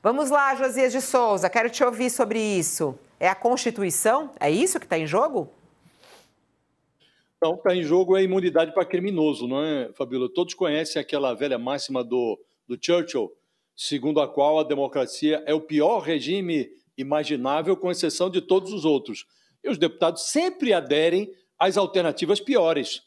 Vamos lá, Josias de Souza, quero te ouvir sobre isso. É a Constituição? É isso que está em jogo? Não, está em jogo a imunidade para criminoso, não é, Fabíola? Todos conhecem aquela velha máxima do Churchill, segundo a qual a democracia é o pior regime imaginável, com exceção de todos os outros. E os deputados sempre aderem às alternativas piores.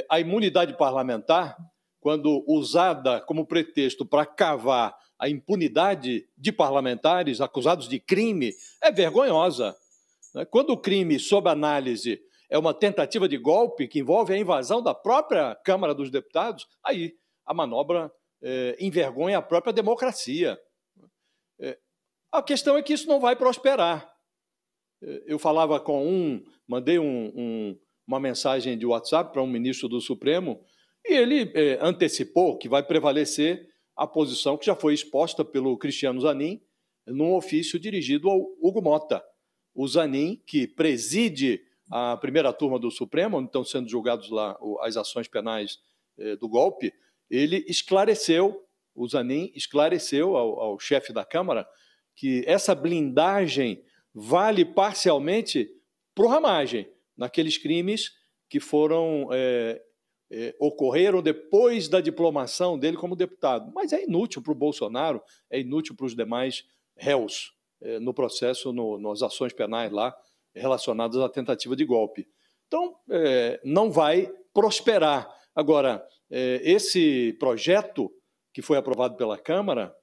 A imunidade parlamentar, quando usada como pretexto para cavar a impunidade de parlamentares acusados de crime, é vergonhosa. Quando o crime, sob análise, é uma tentativa de golpe que envolve a invasão da própria Câmara dos Deputados, aí a manobra envergonha a própria democracia. A questão é que isso não vai prosperar. Eu falava mandei uma mensagem de WhatsApp para um ministro do Supremo e ele antecipou que vai prevalecer a posição que já foi exposta pelo Cristiano Zanin num ofício dirigido ao Hugo Mota. O Zanin, que preside a primeira turma do Supremo, onde estão sendo julgados lá as ações penais do golpe, o Zanin esclareceu ao chefe da Câmara que essa blindagem vale parcialmente para o Ramagem, naqueles crimes que ocorreram depois da diplomação dele como deputado. Mas é inútil para o Bolsonaro, é inútil para os demais réus no processo, nas ações penais lá relacionadas à tentativa de golpe. Então, não vai prosperar. Agora, esse projeto que foi aprovado pela Câmara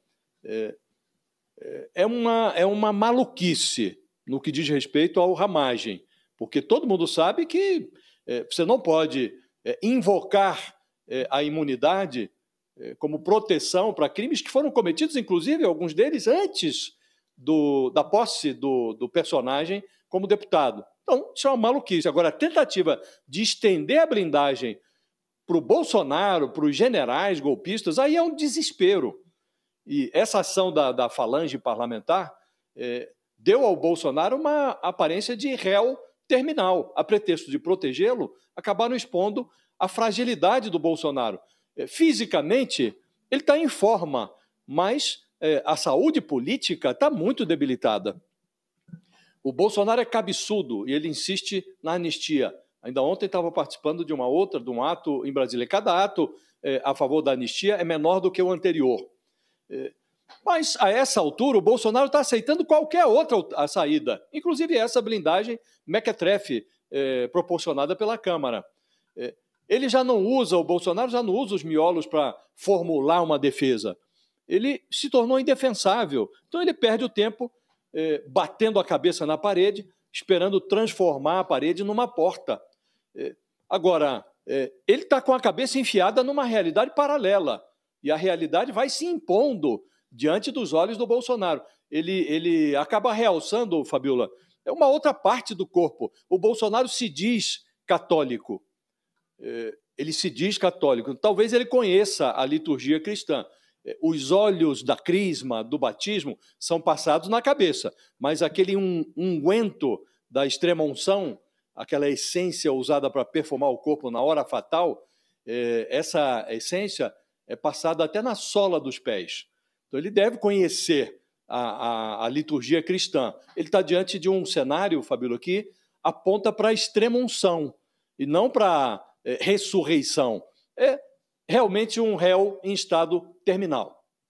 é uma maluquice no que diz respeito ao Ramagem, porque todo mundo sabe que você não pode invocar a imunidade como proteção para crimes que foram cometidos, inclusive, alguns deles antes da posse do personagem como deputado. Então, isso é uma maluquice. Agora, a tentativa de estender a blindagem para o Bolsonaro, para os generais golpistas, aí é um desespero. E essa ação da falange parlamentar deu ao Bolsonaro uma aparência de réu terminal. A pretexto de protegê-lo, acabaram expondo a fragilidade do Bolsonaro. Fisicamente, ele está em forma, mas a saúde política está muito debilitada. O Bolsonaro é cabeçudo e ele insiste na anistia. Ainda ontem estava participando de um ato em Brasília. Cada ato a favor da anistia é menor do que o anterior. Mas, a essa altura, o Bolsonaro está aceitando qualquer outra saída, inclusive essa blindagem mequetrefe proporcionada pela Câmara. O Bolsonaro já não usa os miolos para formular uma defesa. Ele se tornou indefensável. Então, ele perde o tempo batendo a cabeça na parede, esperando transformar a parede numa porta. Agora, ele está com a cabeça enfiada numa realidade paralela, e a realidade vai se impondo diante dos olhos do Bolsonaro. Ele acaba realçando, Fabíola, uma outra parte do corpo. O Bolsonaro se diz católico. Ele se diz católico. Talvez ele conheça a liturgia cristã. Os olhos da crisma, do batismo, são passados na cabeça, mas aquele unguento da extrema unção, aquela essência usada para perfumar o corpo na hora fatal, essa essência é passada até na sola dos pés. Então, ele deve conhecer a liturgia cristã. Ele está diante de um cenário, Fabíola, que aponta para a extrema unção e não para ressurreição. É realmente um réu em estado terminal.